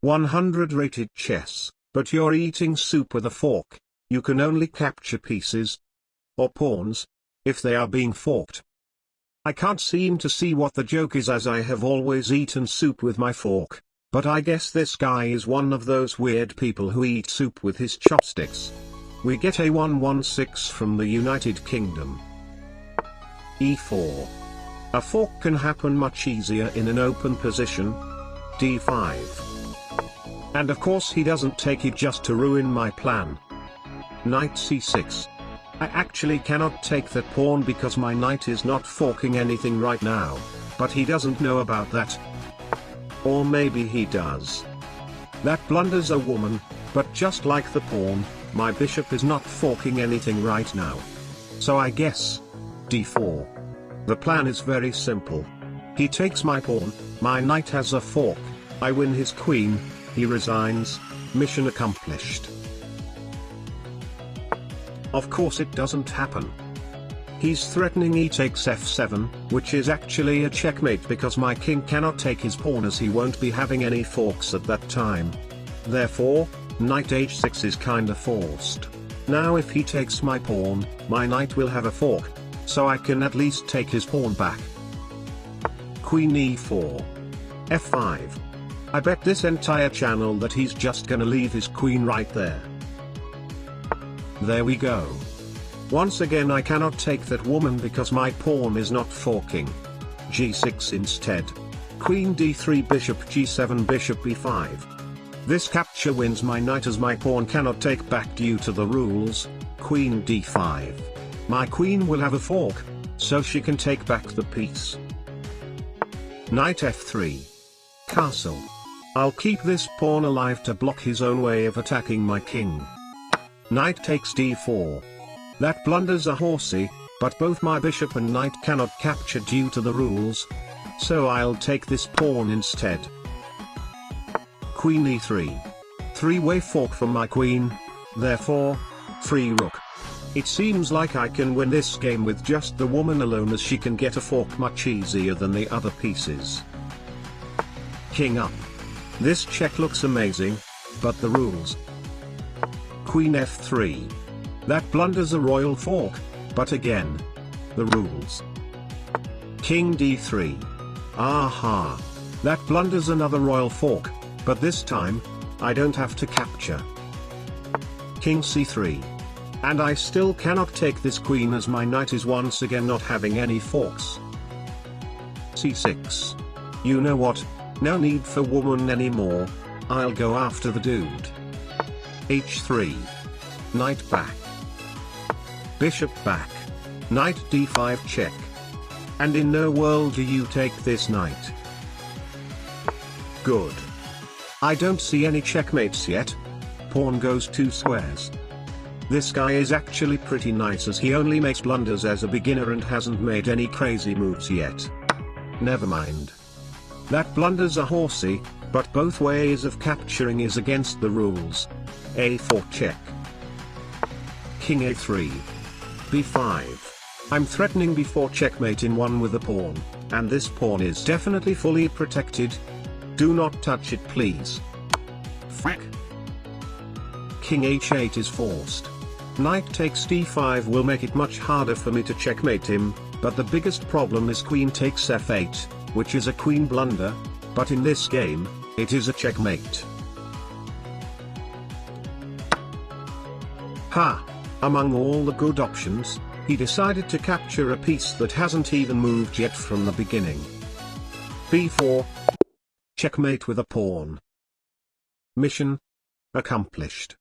100 rated chess, but you're eating soup with a fork. You can only capture pieces or pawns if they are being forked. I can't seem to see what the joke is, as I have always eaten soup with my fork, but I guess this guy is one of those weird people who eat soup with his chopsticks. We get a 116 from the United Kingdom. E4. A fork can happen much easier in an open position. D5. And of course he doesn't take it just to ruin my plan. Knight C6. I actually cannot take that pawn because my knight is not forking anything right now, but he doesn't know about that. Or maybe he does. That blunders a woman, but just like the pawn, my bishop is not forking anything right now. So I guess D4. The plan is very simple. He takes my pawn, my knight has a fork, I win his queen, he resigns, mission accomplished. Of course it doesn't happen. He's threatening he takes f7, which is actually a checkmate because my king cannot take his pawn as he won't be having any forks at that time. Therefore, knight h6 is kinda forced. Now if he takes my pawn, my knight will have a fork, so I can at least take his pawn back. Queen e4. f5. I bet this entire channel that he's just gonna leave his queen right there. There we go. Once again I cannot take that woman because my pawn is not forking. g6 instead. Queen d3, bishop g7, bishop b5. This capture wins my knight as my pawn cannot take back due to the rules. Queen d5. My queen will have a fork, so she can take back the piece. Knight f3. Castle. I'll keep this pawn alive to block his own way of attacking my king. Knight takes d4. That blunders a horsey, but both my bishop and knight cannot capture due to the rules, so I'll take this pawn instead. Queen e3. Three-way fork from my queen, therefore, free rook. It seems like I can win this game with just the woman alone, as she can get a fork much easier than the other pieces. King up. This check looks amazing, but the rules. Queen f3. That blunders a royal fork, but again, the rules. King d3. Aha! That blunders another royal fork, but this time, I don't have to capture. King c3. And I still cannot take this queen as my knight is once again not having any forks. c6. You know what? No need for woman anymore, I'll go after the dude. h3. Knight back. Bishop back. Knight d5 check. And in no world do you take this knight. Good. I don't see any checkmates yet. Pawn goes 2 squares. This guy is actually pretty nice as he only makes blunders as a beginner and hasn't made any crazy moves yet. Never mind. That blunders a horsey, but both ways of capturing is against the rules. a4 check. King a3. b5. I'm threatening before checkmate in one with a pawn, and this pawn is definitely fully protected. Do not touch it please. Frack. King h8 is forced. Knight takes d5 will make it much harder for me to checkmate him, but the biggest problem is queen takes f8, which is a queen blunder, but in this game, it is a checkmate. Ha! Among all the good options, he decided to capture a piece that hasn't even moved yet from the beginning. b4. Checkmate with a pawn. Mission accomplished.